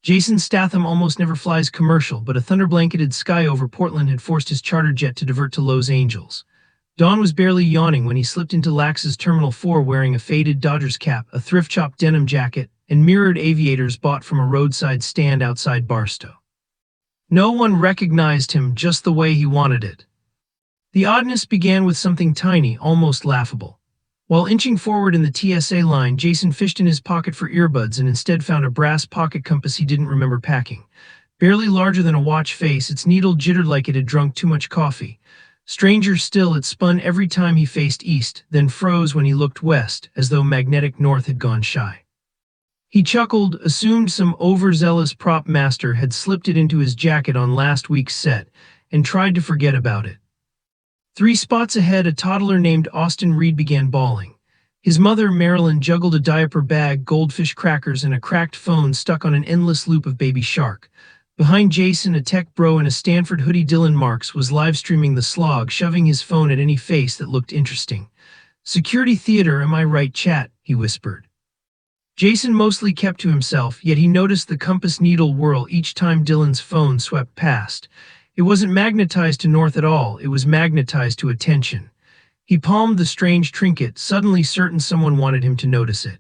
Jason Statham almost never flies commercial, but a thunder-blanketed sky over Portland had forced his charter jet to divert to Los Angeles. Dawn was barely yawning when he slipped into Lax's Terminal 4 wearing a faded Dodgers cap, a thrift-shop denim jacket, and mirrored aviators bought from a roadside stand outside Barstow. No one recognized him just the way he wanted it. The oddness began with something tiny, almost laughable. While inching forward in the TSA line, Jason fished in his pocket for earbuds and instead found a brass pocket compass he didn't remember packing. Barely larger than a watch face, its needle jittered like it had drunk too much coffee. Stranger still, it spun every time he faced east, then froze when he looked west, as though magnetic north had gone shy. He chuckled, assumed some overzealous prop master had slipped it into his jacket on last week's set, and tried to forget about it. 3 spots ahead, a toddler named Austin Reed began bawling. His mother, Marilyn, juggled a diaper bag, goldfish crackers, and a cracked phone stuck on an endless loop of Baby Shark. Behind Jason, a tech bro in a Stanford hoodie, Dylan Marks, was live-streaming the slog, shoving his phone at any face that looked interesting. "Security theater, am I right, chat?" he whispered. Jason mostly kept to himself, yet he noticed the compass needle whirl each time Dylan's phone swept past. It wasn't magnetized to north at all, it was magnetized to attention. He palmed the strange trinket, suddenly certain someone wanted him to notice it.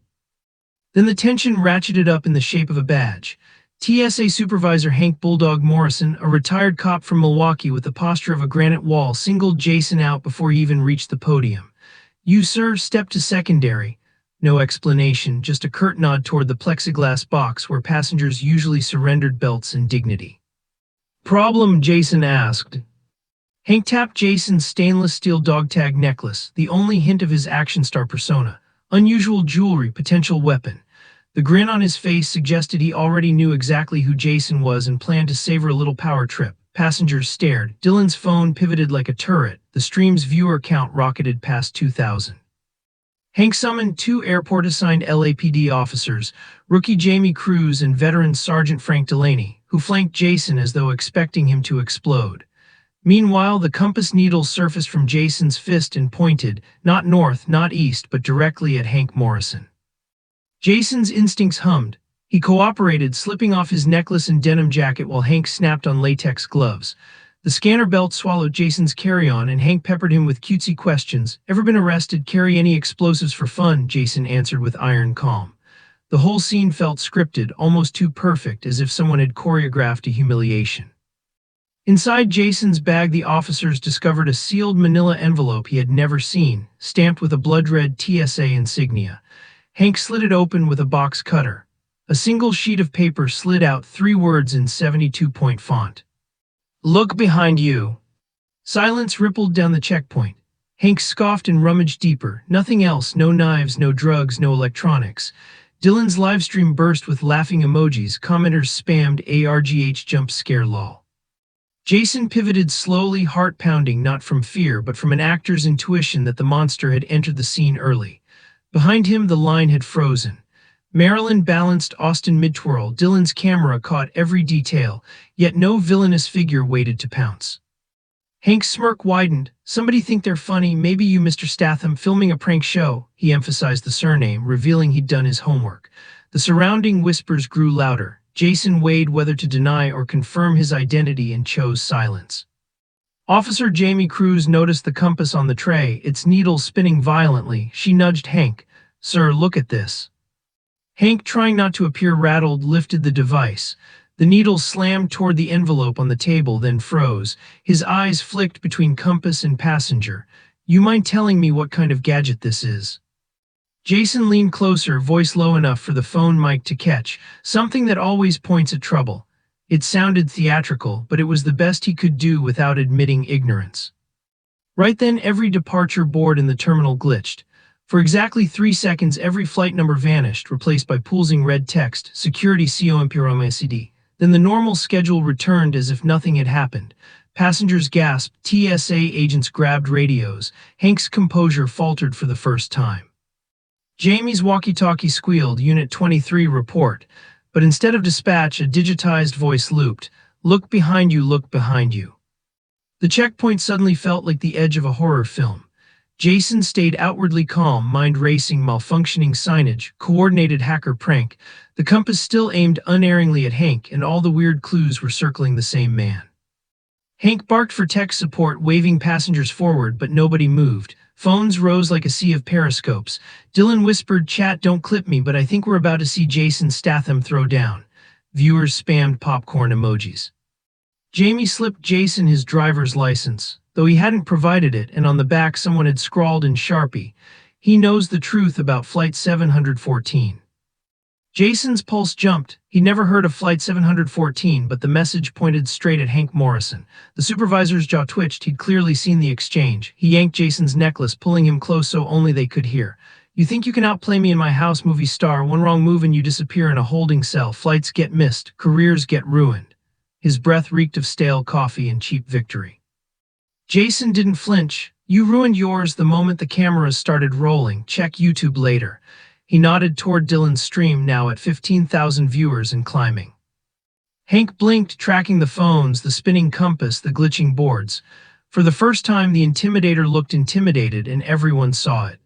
Then the tension ratcheted up in the shape of a badge. TSA Supervisor Hank Bulldog Morrison, a retired cop from Milwaukee with the posture of a granite wall, singled Jason out before he even reached the podium. "You, sir, step to secondary." No explanation, just a curt nod toward the plexiglass box where passengers usually surrendered belts and dignity. "Problem?" Jason asked. Hank tapped Jason's stainless steel dog tag necklace, the only hint of his action star persona. Unusual jewelry, potential weapon. The grin on his face suggested he already knew exactly who Jason was and planned to savor a little power trip. Passengers stared. Dylan's phone pivoted like a turret. The stream's viewer count rocketed past 2,000. Hank summoned 2 airport-assigned LAPD officers, rookie Jamie Cruz and veteran Sergeant Frank Delaney, who flanked Jason as though expecting him to explode. Meanwhile, the compass needle surfaced from Jason's fist and pointed, not north, not east, but directly at Hank Morrison. Jason's instincts hummed. He cooperated, slipping off his necklace and denim jacket while Hank snapped on latex gloves. The scanner belt swallowed Jason's carry-on, and Hank peppered him with cutesy questions. "Ever been arrested? Carry any explosives for fun?" Jason answered with iron calm. The whole scene felt scripted, almost too perfect, as if someone had choreographed a humiliation. Inside Jason's bag, the officers discovered a sealed manila envelope he had never seen, stamped with a blood-red TSA insignia. Hank slid it open with a box cutter. A single sheet of paper slid out, 3 words in 72-point font. "Look behind you." Silence rippled down the checkpoint. Hank scoffed and rummaged deeper. Nothing else, no knives, no drugs, no electronics. Dylan's livestream burst with laughing emojis. Commenters spammed "ARGH jump scare lol." Jason pivoted slowly, heart pounding, not from fear but from an actor's intuition that the monster had entered the scene early. Behind him, the line had frozen. Marilyn balanced Austin mid-twirl. Dylan's camera caught every detail, yet no villainous figure waited to pounce. Hank's smirk widened. "Somebody think they're funny? Maybe you, Mr. Statham, filming a prank show." He emphasized the surname, revealing he'd done his homework. The surrounding whispers grew louder. Jason weighed whether to deny or confirm his identity and chose silence. Officer Jamie Cruz noticed the compass on the tray, its needle spinning violently. She nudged Hank. "Sir, look at this." Hank, trying not to appear rattled, lifted the device. The needle slammed toward the envelope on the table, then froze. His eyes flicked between compass and passenger. "You mind telling me what kind of gadget this is?" Jason leaned closer, voice low enough for the phone mic to catch. "Something that always points at trouble." It sounded theatrical, but it was the best he could do without admitting ignorance. Right then, every departure board in the terminal glitched. For exactly 3 seconds, every flight number vanished, replaced by pulsing red text, "Security COMPROMACD." Then the normal schedule returned as if nothing had happened. Passengers gasped, TSA agents grabbed radios. Hank's composure faltered for the first time. Jamie's walkie-talkie squealed, "Unit 23 report." But instead of dispatch, a digitized voice looped, "Look behind you, look behind you." The checkpoint suddenly felt like the edge of a horror film. Jason stayed outwardly calm, mind racing, malfunctioning signage, coordinated hacker prank. The compass still aimed unerringly at Hank, and all the weird clues were circling the same man. Hank barked for tech support, waving passengers forward, but nobody moved. Phones rose like a sea of periscopes. Dylan whispered, "Chat, don't clip me, but I think we're about to see Jason Statham throw down." Viewers spammed popcorn emojis. Jamie slipped Jason his driver's license, though he hadn't provided it, and on the back someone had scrawled in Sharpie, "He knows the truth about Flight 714. Jason's pulse jumped. He'd never heard of Flight 714, but the message pointed straight at Hank Morrison. The supervisor's jaw twitched. He'd clearly seen the exchange. He yanked Jason's necklace, pulling him close so only they could hear. "You think you can outplay me in my house, movie star? One wrong move and you disappear in a holding cell. Flights get missed. Careers get ruined." His breath reeked of stale coffee and cheap victory. Jason didn't flinch. "You ruined yours the moment the cameras started rolling. Check YouTube later." He nodded toward Dylan's stream, now at 15,000 viewers and climbing. Hank blinked, tracking the phones, the spinning compass, the glitching boards. For the first time, the Intimidator looked intimidated, and everyone saw it.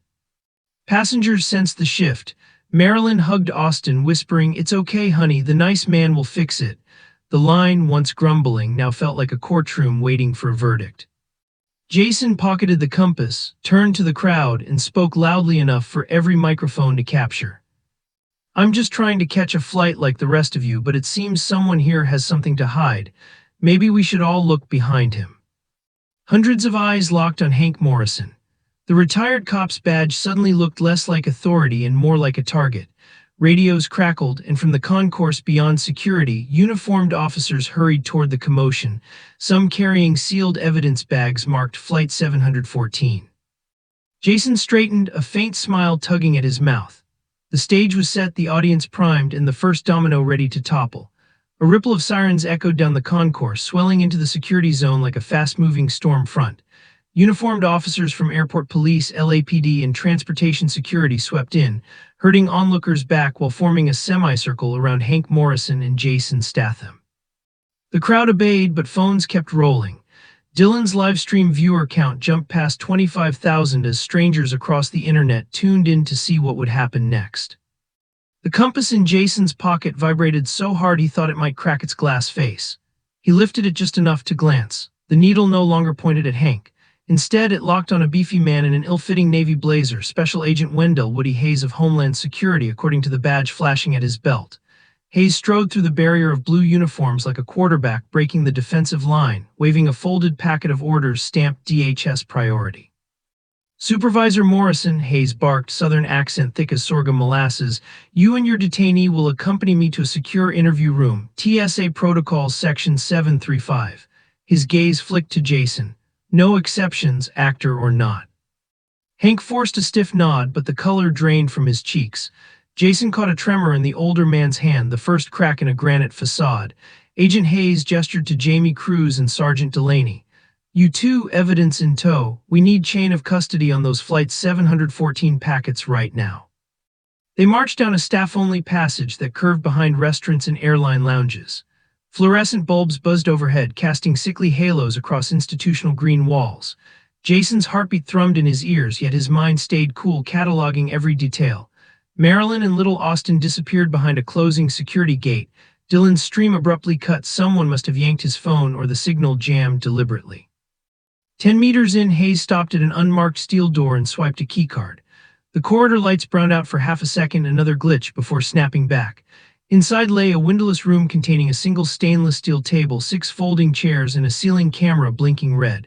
Passengers sensed the shift. Marilyn hugged Austin, whispering, "It's okay, honey, the nice man will fix it." The line, once grumbling, now felt like a courtroom waiting for a verdict. Jason pocketed the compass, turned to the crowd, and spoke loudly enough for every microphone to capture. "I'm just trying to catch a flight like the rest of you, but it seems someone here has something to hide. Maybe we should all look behind him." Hundreds of eyes locked on Hank Morrison. The retired cop's badge suddenly looked less like authority and more like a target. Radios crackled, and from the concourse beyond security, uniformed officers hurried toward the commotion, some carrying sealed evidence bags marked Flight 714. Jason straightened, a faint smile tugging at his mouth. The stage was set, the audience primed, and the first domino ready to topple. A ripple of sirens echoed down the concourse, swelling into the security zone like a fast-moving storm front. Uniformed officers from airport police, LAPD, and transportation security swept in, herding onlookers back while forming a semicircle around Hank Morrison and Jason Statham. The crowd obeyed, but phones kept rolling. Dylan's livestream viewer count jumped past 25,000 as strangers across the internet tuned in to see what would happen next. The compass in Jason's pocket vibrated so hard he thought it might crack its glass face. He lifted it just enough to glance. The needle no longer pointed at Hank. Instead, it locked on a beefy man in an ill-fitting navy blazer, Special Agent Wendell Woody Hayes of Homeland Security, according to the badge flashing at his belt. Hayes strode through the barrier of blue uniforms like a quarterback breaking the defensive line, waving a folded packet of orders stamped DHS priority. "Supervisor Morrison," Hayes barked, southern accent thick as sorghum molasses, "you and your detainee will accompany me to a secure interview room, TSA Protocol Section 735. His gaze flicked to Jason. "No exceptions, actor or not." Hank forced a stiff nod, but the color drained from his cheeks. Jason caught a tremor in the older man's hand, the first crack in a granite facade. Agent Hayes gestured to Jamie Cruz and Sergeant Delaney. "You two, evidence in tow. We need chain of custody on those Flight 714 packets right now." They marched down a staff-only passage that curved behind restaurants and airline lounges. Fluorescent bulbs buzzed overhead, casting sickly halos across institutional green walls. Jason's heartbeat thrummed in his ears, yet his mind stayed cool, cataloging every detail. Marilyn and little Austin disappeared behind a closing security gate. Dylan's stream abruptly cut. Someone must have yanked his phone, or the signal jammed deliberately. 10 meters in, Hayes stopped at an unmarked steel door and swiped a keycard. The corridor lights browned out for half a second, another glitch before snapping back. Inside lay a windowless room containing a single stainless steel table, 6 folding chairs, and a ceiling camera blinking red.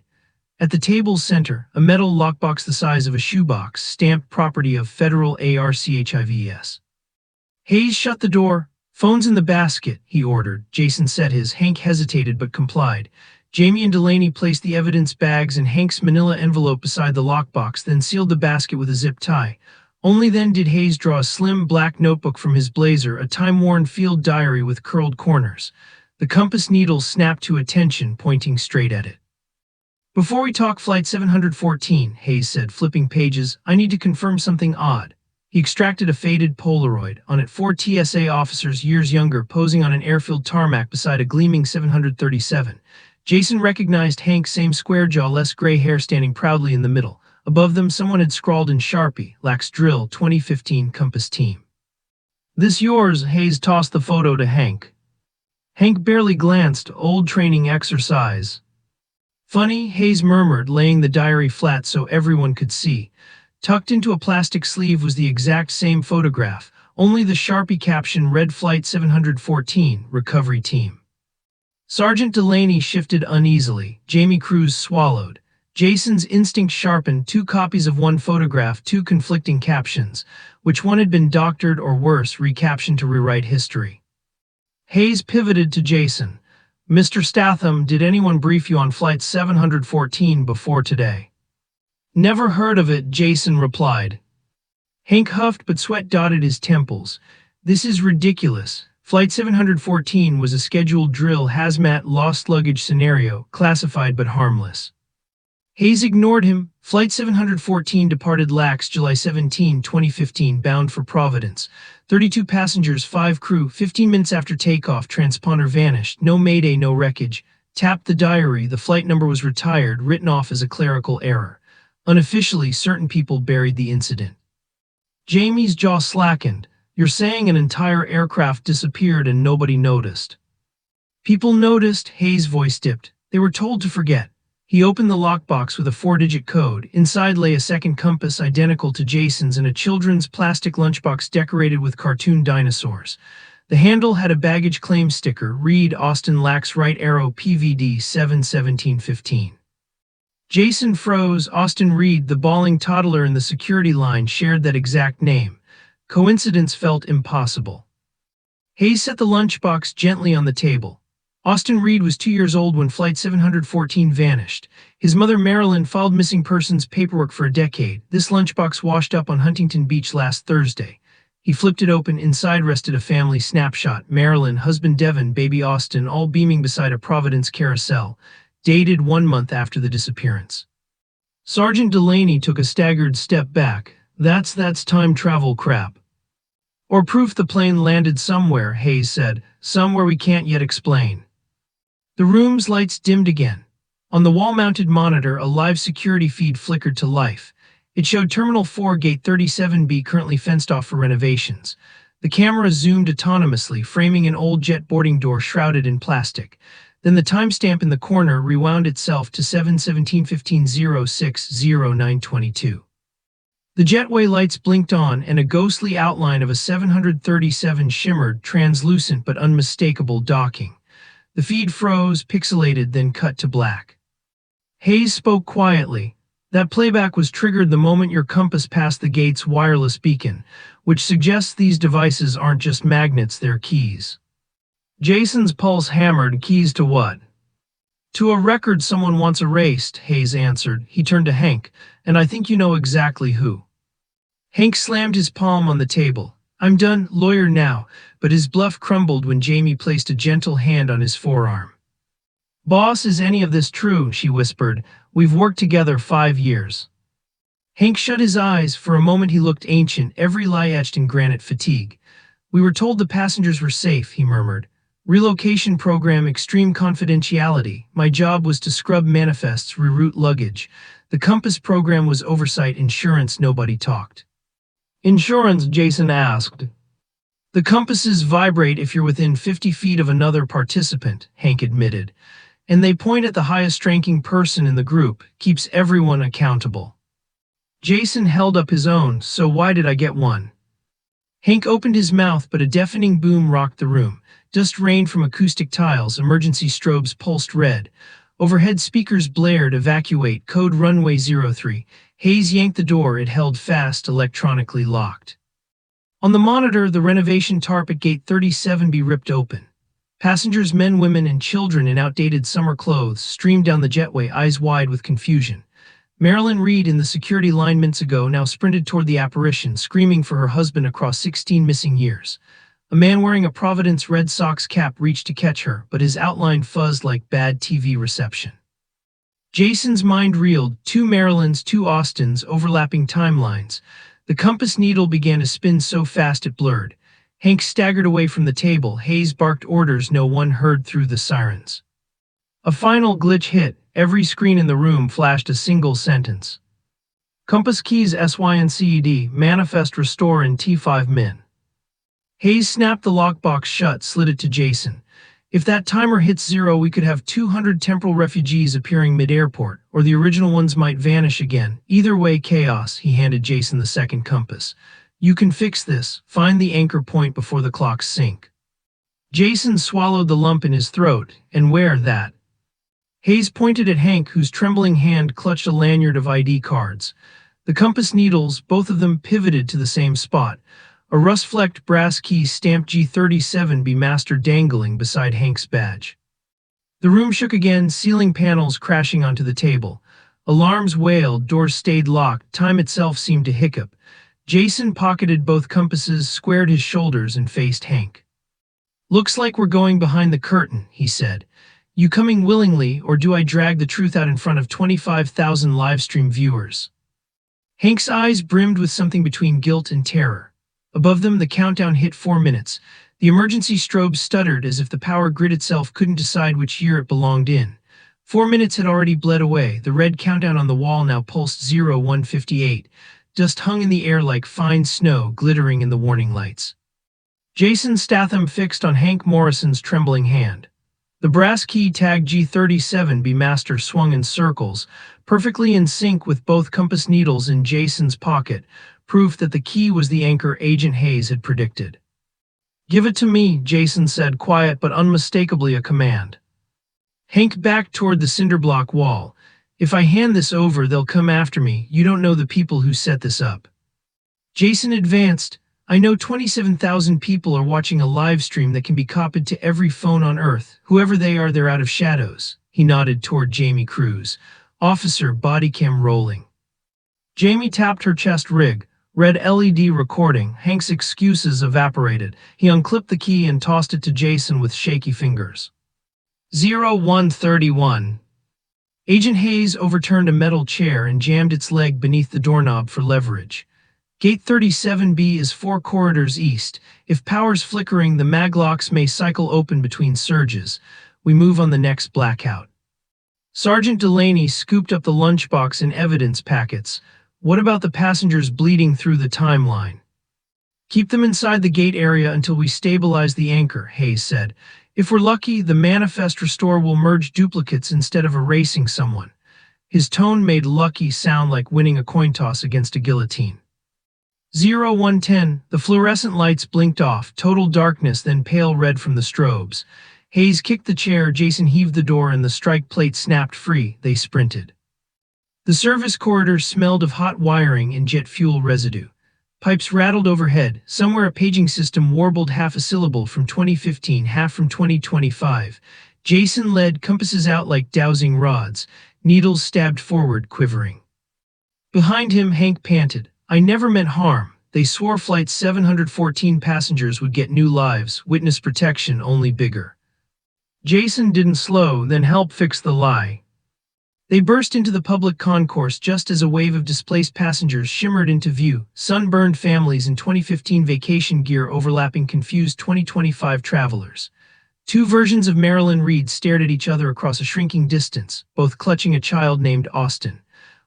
At the table's center, a metal lockbox the size of a shoebox, stamped property of Federal Archives. Hayes shut the door. "Phones in the basket," he ordered. Jason set his. Hank hesitated but complied. Jamie and Delaney placed the evidence bags in Hank's manila envelope beside the lockbox, then sealed the basket with a zip tie. Only then did Hayes draw a slim black notebook from his blazer, a time-worn field diary with curled corners. The compass needle snapped to attention, pointing straight at it. "Before we talk Flight 714, Hayes said, flipping pages, "I need to confirm something odd." He extracted a faded Polaroid. On it, 4 TSA officers years younger posing on an airfield tarmac beside a gleaming 737. Jason recognized Hank, same square jaw, less gray hair, standing proudly in the middle. Above them, someone had scrawled in Sharpie, Lax Drill 2015 Compass Team. "This yours?" Hayes tossed the photo to Hank. Hank barely glanced. "Old training exercise." "Funny," Hayes murmured, laying the diary flat so everyone could see. Tucked into a plastic sleeve was the exact same photograph, only the Sharpie caption read Flight 714, Recovery Team. Sergeant Delaney shifted uneasily. Jamie Cruz swallowed. Jason's instinct sharpened. Two copies of one photograph, two conflicting captions. Which one had been doctored or worse, recaptioned to rewrite history? Hayes pivoted to Jason. "Mr. Statham, did anyone brief you on Flight 714 before today?" "Never heard of it," Jason replied. Hank huffed, but sweat dotted his temples. "This is ridiculous. Flight 714 was a scheduled drill hazmat lost luggage scenario, classified but harmless." Hayes ignored him. Flight 714 departed LAX July 17, 2015, bound for Providence. 32 passengers, 5 crew. 15 minutes after takeoff, transponder vanished. No mayday, no wreckage. Tapped the diary. The flight number was retired, written off as a clerical error. Unofficially, certain people buried the incident. Jamie's jaw slackened. "You're saying an entire aircraft disappeared and nobody noticed?" "People noticed," Hayes' voice dipped. "They were told to forget." He opened the lockbox with a 4-digit code. Inside lay a second compass identical to Jason's and a children's plastic lunchbox decorated with cartoon dinosaurs. The handle had a baggage claim sticker. "Read Austin Lax Right Arrow PVD 71715. Jason froze. Austin Reed, the bawling toddler in the security line, shared that exact name. Coincidence felt impossible. Hayes set the lunchbox gently on the table. Austin Reed was 2 years old when Flight 714 vanished. His mother, Marilyn, filed missing persons paperwork for a decade. This lunchbox washed up on Huntington Beach last Thursday. He flipped it open. Inside rested a family snapshot. Marilyn, husband Devin, baby Austin, all beaming beside a Providence carousel. Dated 1 month after the disappearance. Sergeant Delaney took a staggered step back. That's time travel crap. "Or proof the plane landed somewhere," Hayes said. "Somewhere we can't yet explain." The room's lights dimmed again. On the wall-mounted monitor, a live security feed flickered to life. It showed Terminal 4, Gate 37B, currently fenced off for renovations. The camera zoomed autonomously, framing an old jet boarding door shrouded in plastic. Then the timestamp in the corner rewound itself to 7/17/15/06/09/22. The jetway lights blinked on, and a ghostly outline of a 737 shimmered, translucent but unmistakable docking. The feed froze, pixelated, then cut to black. Hayes spoke quietly. "That playback was triggered the moment your compass passed the gate's wireless beacon, which suggests these devices aren't just magnets, they're keys." Jason's pulse hammered. "Keys to what?" "To a record someone wants erased," Hayes answered. He turned to Hank. "And I think you know exactly who." Hank slammed his palm on the table. "I'm done, lawyer now," but his bluff crumbled when Jamie placed a gentle hand on his forearm. "Boss, is any of this true?" she whispered. "We've worked together 5 years." Hank shut his eyes. For a moment he looked ancient, every lie etched in granite fatigue. "We were told the passengers were safe," he murmured. "Relocation program, extreme confidentiality. My job was to scrub manifests, reroute luggage. The compass program was oversight. Insurance, nobody talked." "Insurance?" Jason asked. "The compasses vibrate if you're within 50 feet of another participant," Hank admitted. "And they point at the highest-ranking person in the group, keeps everyone accountable." Jason held up his own. "So why did I get one?" Hank opened his mouth, but a deafening boom rocked the room. Dust rained from acoustic tiles, emergency strobes pulsed red. Overhead speakers blared, "Evacuate, code runway 03. Hayes yanked the door. It held fast, electronically locked. On the monitor, the renovation tarp at Gate 37B ripped open. Passengers, men, women, and children in outdated summer clothes, streamed down the jetway, eyes wide with confusion. Marilyn Reed, in the security line minutes ago, now sprinted toward the apparition, screaming for her husband across 16 missing years. A man wearing a Providence Red Sox cap reached to catch her, but his outline fuzzed like bad TV reception. Jason's mind reeled. 2 Marilyns, 2 Austins, overlapping timelines. The compass needle began to spin so fast it blurred. Hank staggered away from the table. Hayes barked orders no one heard through the sirens. A final glitch hit. Every screen in the room flashed a single sentence. Compass keys SYNCED, manifest restore in T5 min. Hayes snapped the lockbox shut, slid it to Jason. If that timer hits 0, we could have 200 temporal refugees appearing mid-airport, or the original ones might vanish again. Either way, chaos. He handed Jason the second compass. You can fix this. Find the anchor point before the clocks sink. Jason swallowed the lump in his throat. And where that? Hayes pointed at Hank, whose trembling hand clutched a lanyard of ID cards. The compass needles, both of them pivoted to the same spot. A rust-flecked brass key stamped G37B Master dangling beside Hank's badge. The room shook again, ceiling panels crashing onto the table. Alarms wailed, doors stayed locked, time itself seemed to hiccup. Jason pocketed both compasses, squared his shoulders, and faced Hank. Looks like we're going behind the curtain, he said. You coming willingly, or do I drag the truth out in front of 25,000 livestream viewers? Hank's eyes brimmed with something between guilt and terror. Above them, the countdown hit 4 minutes. The emergency strobe stuttered as if the power grid itself couldn't decide which year it belonged in. 4 minutes had already bled away. The red countdown on the wall now pulsed 0158. Dust hung in the air like fine snow, glittering in the warning lights. Jason Statham fixed on Hank Morrison's trembling hand. The brass key tagged G37B Master swung in circles, perfectly in sync with both compass needles in Jason's pocket, proof that the key was the anchor Agent Hayes had predicted. Give it to me, Jason said, quiet but unmistakably a command. Hank backed toward the cinderblock wall. If I hand this over, they'll come after me. You don't know the people who set this up. Jason advanced. I know 27,000 people are watching a live stream that can be copied to every phone on Earth. Whoever they are, they're out of shadows. He nodded toward Jamie Cruz. Officer, bodycam rolling. Jamie tapped her chest rig. Red LED recording. Hank's excuses evaporated. He unclipped the key and tossed it to Jason with shaky fingers. 0131. Agent Hayes overturned a metal chair and jammed its leg beneath the doorknob for leverage. Gate 37B is 4 corridors east. If power's flickering, the maglocks may cycle open between surges. We move on the next blackout. Sergeant Delaney scooped up the lunchbox and evidence packets. What about the passengers bleeding through the timeline? Keep them inside the gate area until we stabilize the anchor, Hayes said. If we're lucky, the manifest restore will merge duplicates instead of erasing someone. His tone made lucky sound like winning a coin toss against a guillotine. 0110, the fluorescent lights blinked off, total darkness, then pale red from the strobes. Hayes kicked the chair, Jason heaved the door, and the strike plate snapped free. They sprinted. The service corridor smelled of hot wiring and jet fuel residue. Pipes rattled overhead. Somewhere a paging system warbled half a syllable from 2015, half from 2025. Jason led, compasses out like dowsing rods. Needles stabbed forward, quivering. Behind him, Hank panted. I never meant harm. They swore Flight 714 passengers would get new lives, witness protection only bigger. Jason didn't slow, then help fix the lie. They burst into the public concourse just as a wave of displaced passengers shimmered into view, sunburned families in 2015 vacation gear overlapping confused 2025 travelers. 2 versions of Marilyn Reed stared at each other across a shrinking distance, both clutching a child named Austin.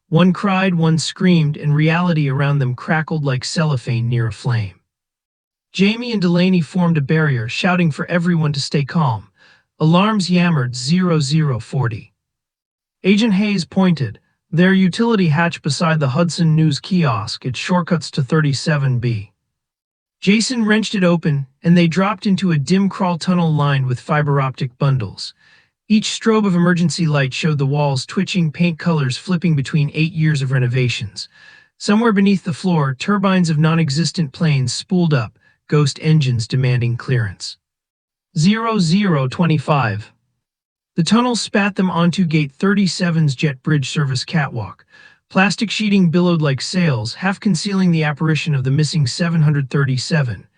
One cried, one screamed, and reality around them crackled like cellophane near a flame. Jamie and Delaney formed a barrier, shouting for everyone to stay calm. Alarms yammered 0040. Agent Hayes pointed. Their utility hatch beside the Hudson News kiosk. It shortcuts to 37B. Jason wrenched it open, and they dropped into a dim crawl tunnel lined with fiber optic bundles. Each strobe of emergency light showed the walls twitching, paint colors flipping between 8 years of renovations. Somewhere beneath the floor, turbines of non-existent planes spooled up, ghost engines demanding clearance. 0025. The tunnel spat them onto Gate 37's jet bridge service catwalk. Plastic sheeting billowed like sails, half concealing the apparition of the missing 737.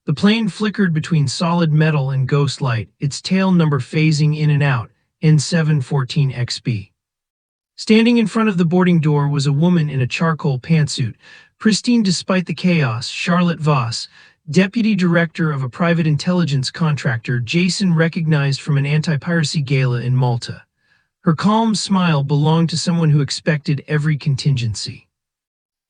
The plane flickered between solid metal and ghost light, its tail number phasing in and out, N714XB. Standing in front of the boarding door was a woman in a charcoal pantsuit, pristine despite the chaos. Charlotte Voss, deputy director of a private intelligence contractor Jason recognized from an anti-piracy gala in Malta. Her calm smile belonged to someone who expected every contingency.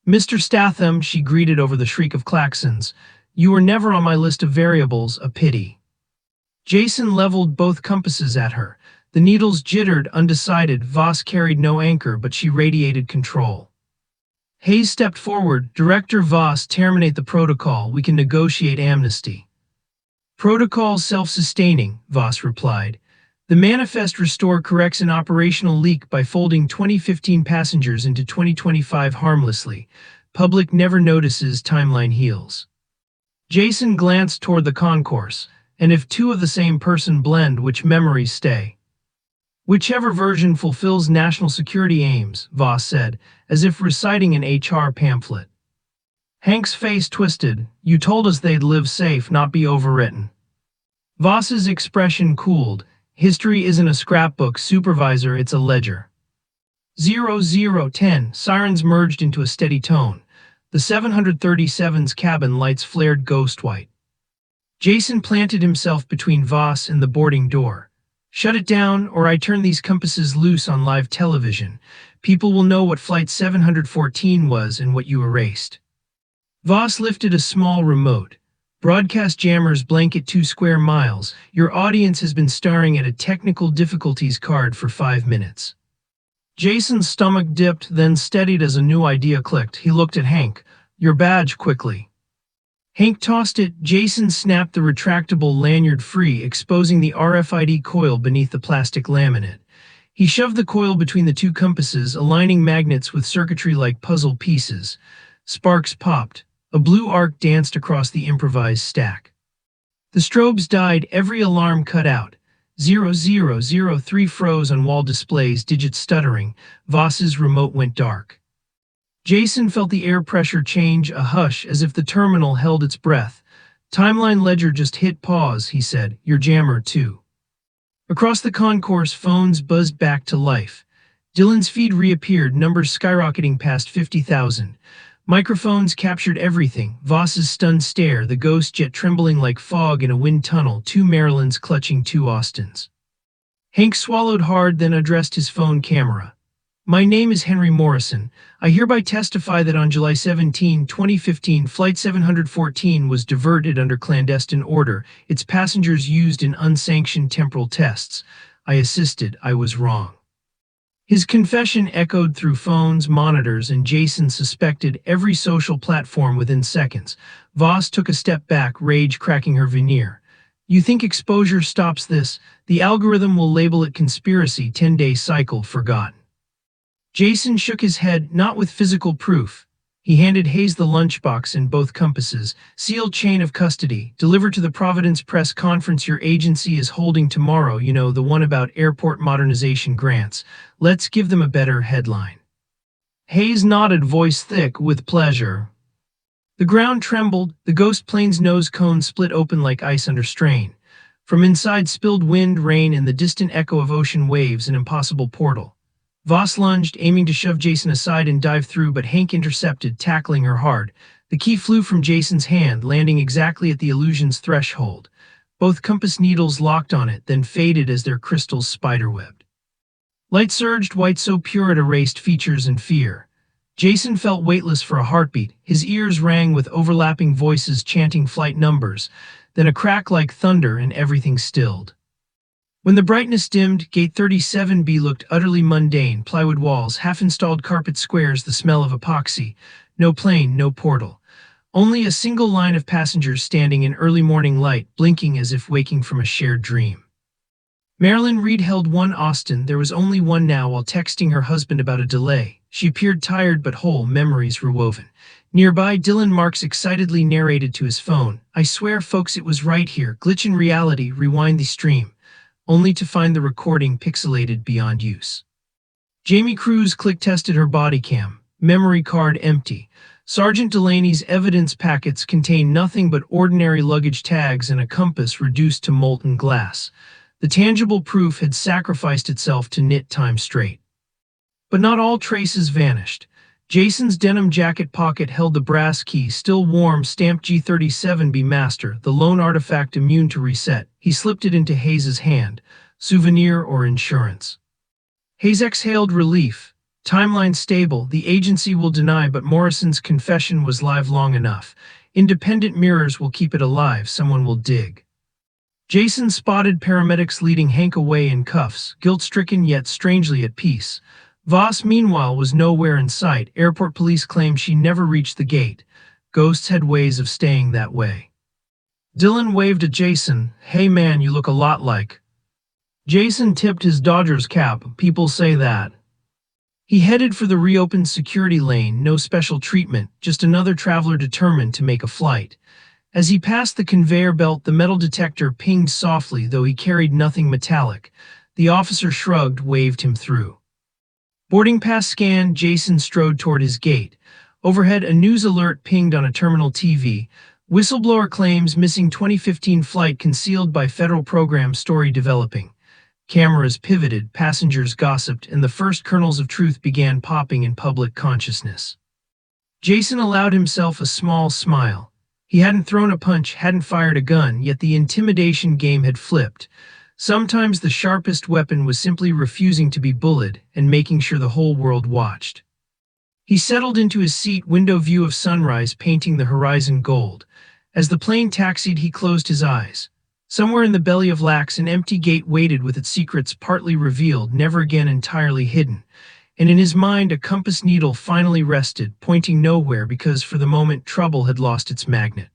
Mr. Statham, she greeted over the shriek of klaxons. You were never on my list of variables, a pity. Jason leveled both compasses at her. The needles jittered, undecided. Voss carried no anchor, but she radiated control. Hayes stepped forward. Director Voss, terminate the protocol. We can negotiate amnesty. Protocol self-sustaining, Voss replied. The manifest restore corrects an operational leak by folding 2015 passengers into 2025 harmlessly. Public never notices, timeline heals. Jason glanced toward the concourse. And if two of the same person blend, which memories stay? Whichever version fulfills national security aims, Voss said, as if reciting an HR pamphlet. Hank's face twisted. You told us they'd live safe, not be overwritten. Voss's expression cooled. History isn't a scrapbook, supervisor, it's a ledger. 0010, sirens merged into a steady tone. The 737's cabin lights flared ghost white. Jason planted himself between Voss and the boarding door. Shut it down, or I turn these compasses loose on live television. People will know what Flight 714 was and what you erased. Voss lifted a small remote. Broadcast jammers blanket 2 square miles. Your audience has been staring at a technical difficulties card for 5 minutes. Jason's stomach dipped, then steadied as a new idea clicked. He looked at Hank. Your badge, quickly. Hank tossed it. Jason snapped the retractable lanyard free, exposing the RFID coil beneath the plastic laminate. He shoved the coil between the 2 compasses, aligning magnets with circuitry like puzzle pieces. Sparks popped. A blue arc danced across the improvised stack. The strobes died, every alarm cut out. 0003 froze on wall displays, digits stuttering. Voss's remote went dark. Jason felt the air pressure change, a hush, as if the terminal held its breath. Timeline ledger just hit pause, he said. Your jammer, too. Across the concourse, phones buzzed back to life. Dylan's feed reappeared, numbers skyrocketing past 50,000. Microphones captured everything. Voss's stunned stare, the ghost jet trembling like fog in a wind tunnel, 2 Marylands clutching 2 Austins. Hank swallowed hard, then addressed his phone camera. My name is Henry Morrison. I hereby testify that on July 17, 2015, Flight 714 was diverted under clandestine order, its passengers used in unsanctioned temporal tests. I assisted. I was wrong. His confession echoed through phones, monitors, and Jason suspected every social platform within seconds. Voss took a step back, rage cracking her veneer. You think exposure stops this? The algorithm will label it conspiracy, 10-day cycle, forgotten. Jason shook his head, not with physical proof. He handed Hayes the lunchbox and both compasses. Sealed chain of custody. Delivered to the Providence press conference your agency is holding tomorrow, you know, the one about airport modernization grants. Let's give them a better headline. Hayes nodded, voice thick with pleasure. The ground trembled. The ghost plane's nose cone split open like ice under strain. From inside spilled wind, rain, and the distant echo of ocean waves, an impossible portal. Voss lunged, aiming to shove Jason aside and dive through, but Hank intercepted, tackling her hard. The key flew from Jason's hand, landing exactly at the illusion's threshold. Both compass needles locked on it, then faded as their crystals spiderwebbed. Light surged, white so pure it erased features and fear. Jason felt weightless for a heartbeat. His ears rang with overlapping voices chanting flight numbers, then a crack like thunder and everything stilled. When the brightness dimmed, Gate 37B looked utterly mundane, plywood walls, half-installed carpet squares, the smell of epoxy. No plane, no portal. Only a single line of passengers standing in early morning light, blinking as if waking from a shared dream. Marilyn Reed held 1 Austin, there was only one now, while texting her husband about a delay. She appeared tired but whole, memories rewoven. Nearby, Dylan Marks excitedly narrated to his phone. I swear, folks, it was right here. Glitch in reality, rewind the stream. Only to find the recording pixelated beyond use. Jamie Cruz click-tested her body cam. Memory card empty. Sergeant Delaney's evidence packets contained nothing but ordinary luggage tags and a compass reduced to molten glass. The tangible proof had sacrificed itself to knit time straight. But not all traces vanished. Jason's denim jacket pocket held the brass key, still warm, stamped G37B Master, the lone artifact immune to reset. He slipped it into Hayes's hand. Souvenir or insurance? Hayes exhaled relief. Timeline stable, the agency will deny, but Morrison's confession was live long enough. Independent mirrors will keep it alive, someone will dig. Jason spotted paramedics leading Hank away in cuffs, guilt-stricken yet strangely at peace. Voss, meanwhile, was nowhere in sight. Airport police claimed she never reached the gate. Ghosts had ways of staying that way. Dylan waved at Jason. "Hey man, you look a lot like." Jason tipped his Dodgers cap. "People say that." He headed for the reopened security lane, no special treatment, just another traveler determined to make a flight. As he passed the conveyor belt, the metal detector pinged softly, though he carried nothing metallic. The officer shrugged, waved him through. Boarding pass scanned, Jason strode toward his gate. Overhead, a news alert pinged on a terminal TV. Whistleblower claims missing 2015 flight concealed by federal program, story developing. Cameras pivoted, passengers gossiped, and the first kernels of truth began popping in public consciousness. Jason allowed himself a small smile. He hadn't thrown a punch, hadn't fired a gun, yet the intimidation game had flipped. Sometimes the sharpest weapon was simply refusing to be bullied and making sure the whole world watched. He settled into his seat, window view of sunrise painting the horizon gold. As the plane taxied, he closed his eyes. Somewhere in the belly of Lax, an empty gate waited with its secrets partly revealed, never again entirely hidden. And in his mind, a compass needle finally rested, pointing nowhere because for the moment trouble had lost its magnet.